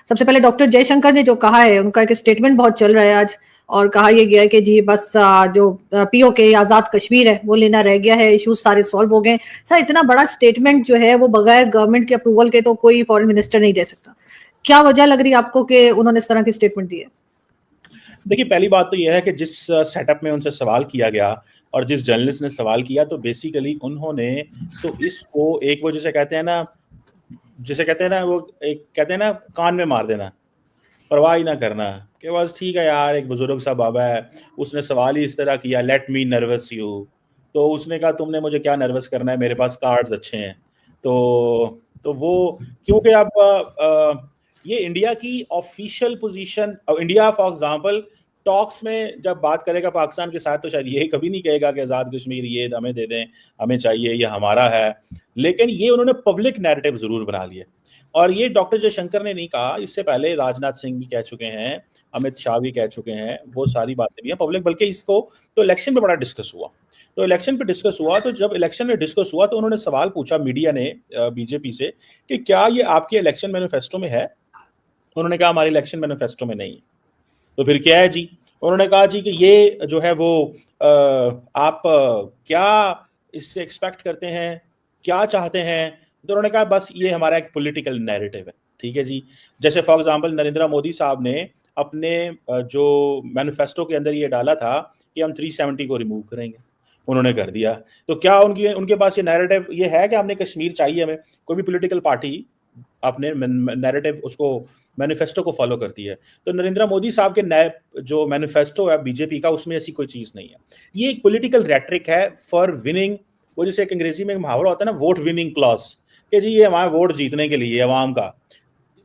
सबसे पहले डॉक्टर जयशंकर ने जो कहा है, उनका एक स्टेटमेंट बहुत चल रहा है आज, और कहा यह गया है कि जी बस जो पीओके आजाद कश्मीर है वो लेना रह गया है, इश्यूज सारे सॉल्व हो गए। सर, इतना बड़ा स्टेटमेंट जो है वो बगैर गवर्नमेंट के अप्रूवल के तो कोई फॉरेन मिनिस्टर नहीं दे सकता। क्या वजह लग रही है आपको कि उन्होंने इस तरह की स्टेटमेंट दी है? देखिए, पहली बात तो यह है कि जिस सेटअप में उनसे सवाल किया गया और जिस जर्नलिस्ट ने सवाल किया, तो बेसिकली उन्होंने तो इसको एक वो जिसे कहते हैं ना वो एक कहते हैं ना कान में मार देना, परवाह ही ना करना कि बस ठीक है यार, एक बुजुर्ग सा बाबा है, उसने सवाल ही इस तरह किया, लेट मी नर्वस यू। तो उसने कहा तुमने मुझे क्या नर्वस करना है, मेरे पास कार्ड्स अच्छे हैं। तो वो क्योंकि अब ये इंडिया की official position, India for example talks में जब बात करेगा पाकिस्तान के साथ, तो शायद ये कभी नहीं कहेगा कि आज़ाद कश्मीर ये हमें दे दें, हमें चाहिए, ये हमारा है। लेकिन ये उन्होंने पब्लिक नैरेटिव जरूर बना लिया। और ये डॉक्टर जयशंकर ने नहीं कहा, इससे पहले राजनाथ सिंह भी कह चुके हैं, अमित शाह भी कह चुके हैं, वो सारी बातें भी हैं पब्लिक। बल्कि इसको तो इलेक्शन में बड़ा डिस्कस हुआ, तो इलेक्शन पे डिस्कस हुआ, तो जब इलेक्शन में डिस्कस हुआ तो उन्होंने सवाल पूछा मीडिया ने बीजेपी से कि क्या ये आपके इलेक्शन मैनिफेस्टो में है। उन्होंने कहा हमारे इलेक्शन मैनिफेस्टो में नहीं है। तो फिर क्या है जी? उन्होंने कहा जी कि ये जो है वो आप क्या इससे एक्सपेक्ट करते हैं, क्या चाहते हैं। तो उन्होंने कहा बस ये हमारा एक पॉलिटिकल नैरेटिव है। ठीक है जी। जैसे फॉर एग्जांपल नरेंद्र मोदी साहब ने अपने जो मैनिफेस्टो के अंदर ये डाला था कि हम 370 को रिमूव करेंगे, उन्होंने कर दिया। तो क्या उनके पास ये नैरेटिव ये है कि हमने कश्मीर चाहिए हमें? कोई भी पॉलिटिकल पार्टी अपने नैरेटिव उसको मैनिफेस्टो को फॉलो करती है। तो नरेंद्र मोदी साहब के नए जो मैनिफेस्टो है बीजेपी का, उसमें ऐसी कोई चीज नहीं है। ये एक पॉलिटिकल रेटरिक है फॉर विनिंग। वो जैसे एक अंग्रेजी में एक मुहावरा होता है ना, वोट विनिंग क्लॉज, कि जी ये हमारा वोट जीतने के लिए अवाम का।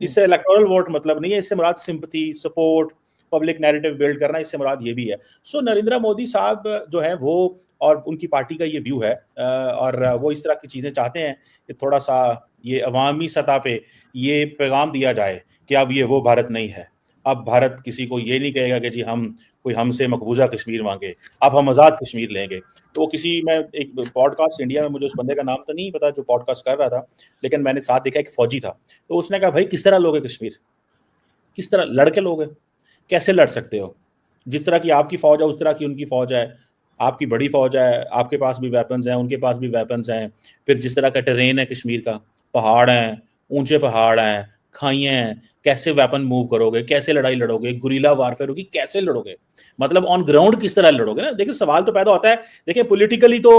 इससे इलेक्टोरल वोट मतलब नहीं है, इससे मुराद sympathy, support, public narrative build करना, इससे मुराद ये भी है। सो नरेंद्र मोदी साहब जो है वो और उनकी पार्टी का ये व्यू है, और वो इस तरह की चीजें चाहते हैं कि थोड़ा सा ये अवामी सतह पे ये पैगाम दिया जाए कि अब ये वो भारत नहीं है। अब भारत किसी को ये नहीं कहेगा कि जी हम कोई हमसे मकबूजा कश्मीर मांगे, अब हम आज़ाद कश्मीर लेंगे। तो मैं एक पॉडकास्ट इंडिया में, मुझे उस बंदे का नाम तो नहीं पता जो पॉडकास्ट कर रहा था, लेकिन मैंने साथ देखा एक फौजी था। तो उसने कहा भाई किस तरह लोगे कश्मीर, किस तरह लड़के लोगे, कैसे लड़ सकते हो? जिस तरह की आपकी फौज है उस तरह की उनकी फौज है, आपकी बड़ी फौज है, आपके पास भी वेपन्स हैं, उनके पास भी वेपन्स हैं। फिर जिस तरह का टेरेन है कश्मीर का, पहाड़ हैं, ऊंचे पहाड़ हैं, खाइयाँ हैं, कैसे वेपन मूव करोगे, कैसे लड़ाई लड़ोगे, गुरिल्ला वारफेयर होगी, कैसे लड़ोगे? मतलब ऑन ग्राउंड किस तरह लड़ोगे ना। देखिए सवाल तो पैदा होता है। देखिए पॉलिटिकली तो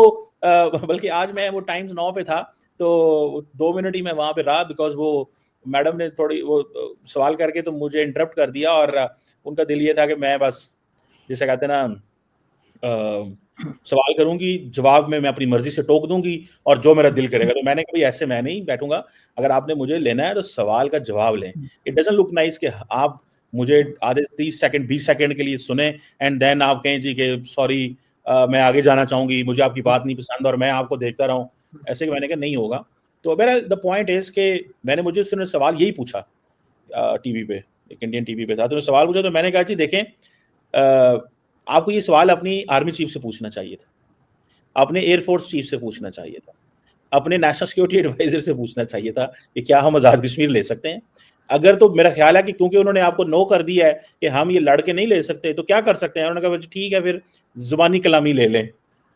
बल्कि आज मैं वो टाइम्स 9 पे था, तो 2 मिनट ही मैं वहां पे रहा, बिकॉज वो मैडम ने थोड़ी वो सवाल करके तो मुझे इंटरप्ट कर दिया, और उनका दिल ये था कि मैं बस जिसे कहते हैं ना सवाल करूंगी, जवाब में मैं अपनी मर्जी से टोक दूंगी और जो मेरा दिल करेगा। तो मैंने कहा भाई ऐसे मैं नहीं बैठूंगा, अगर आपने मुझे लेना है तो सवाल का जवाब लें। इट डजंट लुक नाइस कि आप मुझे आधे 30 सेकंड 20 सेकंड के लिए सुने एंड देन आप कहें जी कि सॉरी मैं आगे जाना चाहूंगी, मुझे आपकी बात नहीं पसंद और मैं आपको देखता रहूं। ऐसे कि मैंने कहा नहीं होगा। तो मेरा द पॉइंट इज के मैंने मुझे उसने सवाल यही पूछा टीवी पे, एक इंडियन टीवी पे था, तो सवाल पूछा, तो मैंने कहा जी देखें आपको ये सवाल अपनी आर्मी चीफ से पूछना चाहिए था, अपने एयरफोर्स चीफ से पूछना चाहिए था, अपने नेशनल सिक्योरिटी एडवाइजर से पूछना चाहिए था कि क्या हम आज़ाद कश्मीर ले सकते हैं। अगर तो मेरा ख्याल है कि क्योंकि उन्होंने आपको नो कर दिया है कि हम ये लड़के नहीं ले सकते, तो क्या कर सकते हैं? उन्होंने कहा ठीक है फिर जुबानी कलामी ले लें।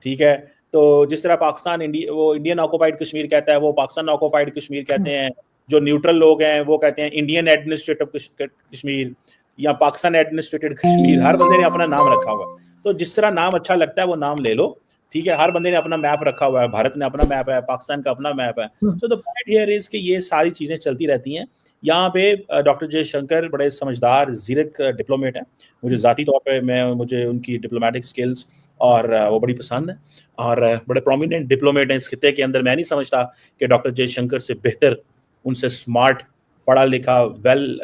ठीक है, तो जिस तरह पाकिस्तान इंडियन ऑक्युपाइड कश्मीर कहता है, वो पाकिस्तान ऑक्युपाइड कश्मीर कहते हैं। जो न्यूट्रल लोग हैं वो कहते हैं इंडियन एडमिनिस्ट्रेटिव कश्मीर या पाकिस्तान एडमिनिस्ट्रेटेड कश्मीर। हर बंदे ने अपना नाम रखा हुआ, तो जिस तरह नाम अच्छा लगता है वो नाम ले लो। ठीक है, हर बंदे ने अपना मैप रखा हुआ है, भारत ने अपना मैप है, पाकिस्तान का अपना मैप है। So the point here is कि ये सारी चीजें चलती रहती हैं। यहाँ पे डॉक्टर जयशंकर बड़े समझदार ज़ीरक डिप्लोमेट हैं। मुझे ज़ाती तौर पे मुझे उनकी डिप्लोमेटिक स्किल्स और वो बड़ी पसंद है, और बड़े प्रोमिनेंट डिप्लोमेट हैं इस खिते के अंदर। मैं नहीं समझता कि डॉक्टर जयशंकर से बेहतर, उनसे स्मार्ट, पढ़ा लिखा, वेल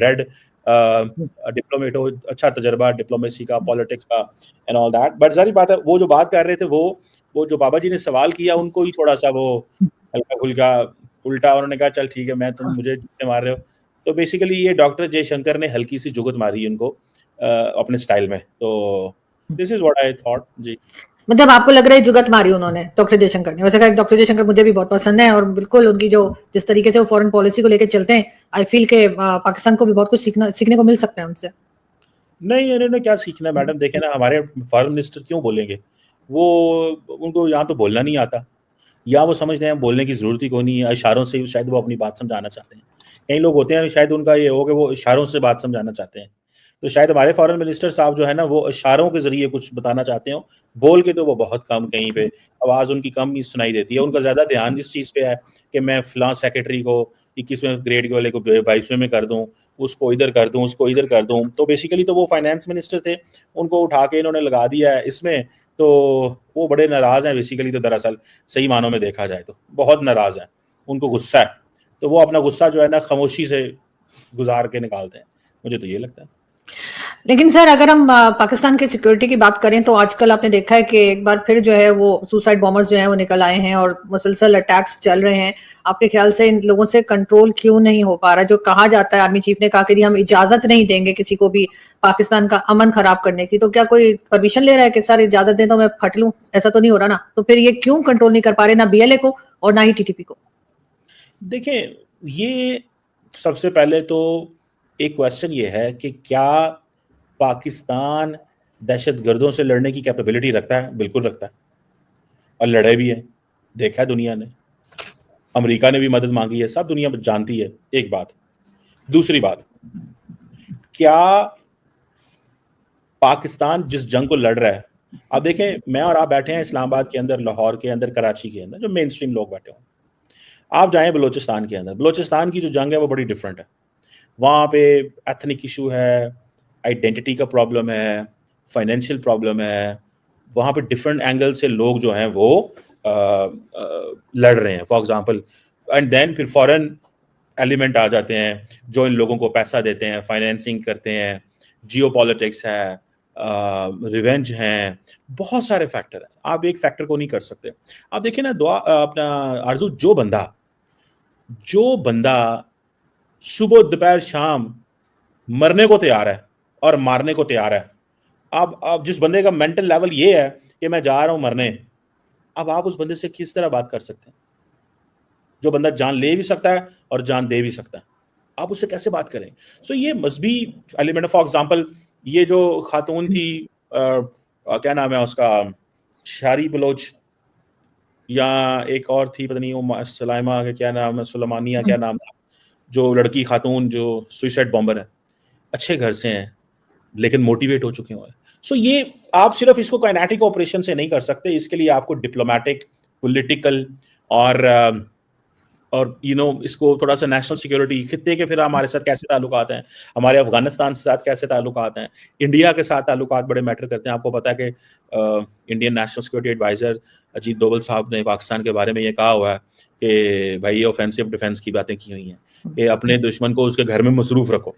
रेड डिप्लोमेट हो, अच्छा तजर्बा डिप्लोमेसी का, पॉलिटिक्स का एंड ऑल दैट। बट सारी बात है, वो जो बात कर रहे थे वो जो बाबा जी ने सवाल किया उनको ही थोड़ा सा वो हल्का फुल्का उल्टा, उन्होंने कहा चल ठीक है, तुम मुझे जुत्ते मार रहे हो। तो बेसिकली ये डॉक्टर जयशंकर ने हल्की सी जुगत मारी उनको अपने स्टाइल में। तो this is what I thought जी। मतलब आपको लग रहा है जुगत मारी उन्होंने डॉक्टर जयशंकर ने? वैसे कहा डॉक्टर जयशंकर मुझे भी बहुत पसंद है और बिल्कुल उनकी जो जिस तरीके से वो फॉरेन पॉलिसी को लेकर चलते हैं, आई फील के पाकिस्तान को भी बहुत कुछ सीखने को मिल सकता है उनसे। नहीं, इन्होंने क्या सीखना है मैडम, देखे ना हमारे फॉरेन मिनिस्टर क्यों बोलेंगे, वो उनको यहाँ तो बोलना नहीं आता, या वो समझ रहे हैं बोलने की ज़रूरत ही कोई नहीं है, इशारों से शायद वो अपनी बात समझाना चाहते हैं। कई लोग होते हैं शायद उनका ये हो कि वो इशारों से बात समझाना चाहते हैं, तो शायद हमारे फॉरेन मिनिस्टर साहब जो है ना वो इशारों के ज़रिए कुछ बताना चाहते हो, बोल के तो वो बहुत कम, कहीं पे आवाज़ उनकी कम ही सुनाई देती है। उनका ज़्यादा ध्यान इस चीज़ पे है कि मैं फलां सेक्रेटरी को 21वें ग्रेड के वाले को 22वें में कर दूँ, उसको इधर कर दूँ, उसको इधर कर दूँ। तो बेसिकली तो वो फाइनेंस मिनिस्टर थे, उनको उठा के इन्होंने लगा दिया है इसमें, तो वो बड़े नाराज़ हैं बेसिकली, तो दरअसल सही मानों में देखा जाए तो बहुत नाराज़ हैं, उनको गुस्सा है, तो वो अपना गुस्सा जो है ना खामोशी से गुजार के निकालते हैं, मुझे तो ये लगता है। लेकिन सर अगर हम पाकिस्तान की सिक्योरिटी की बात करें तो आजकल आपने देखा है कि एक बार फिर जो है वो सुसाइड बॉम्बर्स जो है वो निकल आए हैं और मुसलसल अटैक्स चल रहे हैं। आपके ख्याल से इन लोगों से कंट्रोल क्यों नहीं हो पा रहा? जो कहा जाता है, आर्मी चीफ ने कहा कि जी हम इजाजत नहीं देंगे किसी को भी पाकिस्तान का अमन खराब करने की, तो क्या कोई परमिशन ले रहा है कि सर इजाजत दें तो मैं फट लूं? ऐसा तो नहीं हो रहा ना? तो फिर ये क्यों कंट्रोल नहीं कर पा रहे, ना बीएलए को और ना ही टीटीपी को? देखिए, ये सबसे पहले तो एक क्वेश्चन ये है कि क्या पाकिस्तान दहशतगर्दों से लड़ने की कैपेबिलिटी रखता है? बिल्कुल रखता है, और लड़े भी है, देखा है दुनिया ने, अमेरिका ने भी मदद मांगी है, सब दुनिया जानती है। एक बात। दूसरी बात, क्या पाकिस्तान जिस जंग को लड़ रहा है, अब देखें मैं और आप बैठे हैं इस्लामाबाद के अंदर, लाहौर के अंदर, कराची के अंदर, जो मेन स्ट्रीम लोग बैठे हों, आप जाएं बलोचिस्तान के अंदर, बलोचिस्तान की जो जंग है वो बड़ी डिफरेंट है। वहाँ पे एथनिक इशू है, आइडेंटिटी का प्रॉब्लम है, फाइनेंशियल प्रॉब्लम है, वहाँ पे डिफरेंट एंगल से लोग जो हैं वो लड़ रहे हैं, फॉर एग्जांपल। एंड देन फिर फॉरेन एलिमेंट आ जाते हैं जो इन लोगों को पैसा देते हैं, फाइनेंसिंग करते हैं, जियो पॉलिटिक्स है, रिवेंज हैं, बहुत सारे फैक्टर हैं, आप एक फैक्टर को नहीं कर सकते। आप देखिए ना दुआ अपना आरजू, जो बंदा सुबह दोपहर शाम मरने को तैयार है और मारने को तैयार है, अब जिस बंदे का मेंटल लेवल ये है कि मैं जा रहा हूं मरने, अब आप उस बंदे से किस तरह बात कर सकते हैं? जो बंदा जान ले भी सकता है और जान दे भी सकता है, आप उससे कैसे बात करें? सो ये मजहबी एलिमेंट, फॉर एग्जांपल ये जो खातून थी, क्या नाम है उसका, शारी बलोच, या एक और थी, पता नहीं वो सलाइमा का क्या नाम है, सुलेमानिया क्या नाम था, जो लड़की खातून जो सुसाइड बॉम्बर है, अच्छे घर से हैं लेकिन मोटिवेट हो चुके हैं। सो ये आप सिर्फ इसको काइनेटिक ऑपरेशन से नहीं कर सकते, इसके लिए आपको डिप्लोमेटिक, पॉलिटिकल और इसको थोड़ा सा नेशनल सिक्योरिटी, खित्ते के फिर हमारे साथ कैसे ताल्लुकात हैं, हमारे अफगानिस्तान के साथ कैसे ताल्लुकात हैं, इंडिया के साथ ताल्लुकात बड़े मैटर करते हैं। आपको पता है कि Indian national security advisor Ajit Doval साहब ने पाकिस्तान के बारे में ये कहा हुआ है कि भाई ये ऑफेंसिव डिफेंस की बातें की हुई हैं कि अपने दुश्मन को उसके घर में मसरूफ रखो,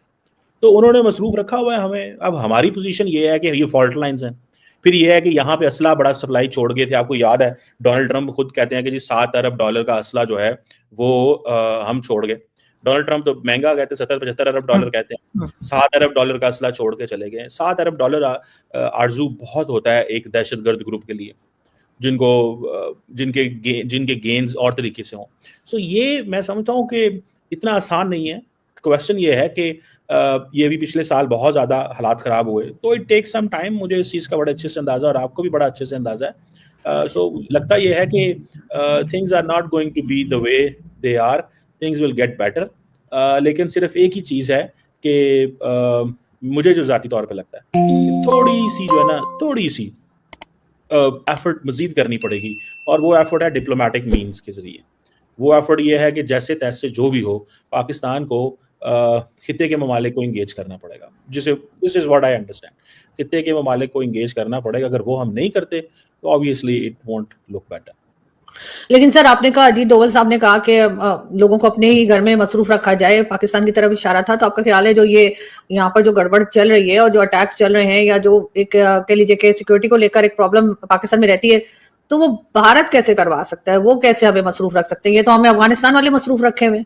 तो उन्होंने मसरूफ रखा हुआ है हमें। अब हमारी पोजीशन ये है कि ये फॉल्ट लाइंस हैं, फिर ये है कि यहाँ पे असला बड़ा सप्लाई छोड़ गए थे। आपको याद है डोनाल्ड ट्रंप खुद कहते हैं कि जी $7 अरब का असला जो है वो हम छोड़ गए। डोनाल्ड ट्रंप तो महंगा कहते 70-75 अरब डॉलर कहते हैं, $7 अरब का असला छोड़ के चले गए। $7 अरब आरजू बहुत होता है एक दहशतगर्द ग्रुप के लिए, जिनके गेन्स और तरीके से हों। सो ये मैं समझता हूँ कि इतना आसान नहीं है। क्वेश्चन ये है कि ये भी पिछले साल बहुत ज़्यादा हालात ख़राब हुए, तो इट टेक सम टाइम। मुझे इस चीज़ का बड़ा अच्छे से अंदाज़ा, और आपको भी बड़ा अच्छे से अंदाज़ा है। सो लगता ये है कि things are not going to be the way they are, things will get better. लेकिन सिर्फ एक ही चीज़ है कि मुझे जो ज़ाती तौर पे लगता है थोड़ी सी जो है ना, थोड़ी सी एफर्ट मज़ीद करनी पड़ेगी, और वो एफर्ट है डिप्लोमेटिक मीन्स के ज़रिए। वो एफर्ट ये है कि जैसे तैसे जो भी हो पाकिस्तान को खित्ते के ममालिक को इंगेज करना पड़ेगा, जिसे this is what I understand, खित्ते के ममालिक को इंगेज करना पड़ेगा। अगर वो हम नहीं करते तो obviously it won't look better. लेकिन सर आपने कहा, अजीत डोभाल साहब ने कहा कि लोगों को अपने ही घर में मसरूफ रखा जाए, पाकिस्तान की तरफ इशारा था। तो आपका ख्याल है जो ये यहाँ पर जो गड़बड़ चल रही है और जो अटैक्स चल रहे हैं, या जो एक कह लीजिए कि सिक्योरिटी को लेकर एक प्रॉब्लम पाकिस्तान में रहती है, तो वो भारत कैसे करवा सकता है? वो कैसे हमें मसरूफ रख सकते हैं? ये तो हमें अफगानिस्तान वाले मसरूफ रखे हुए।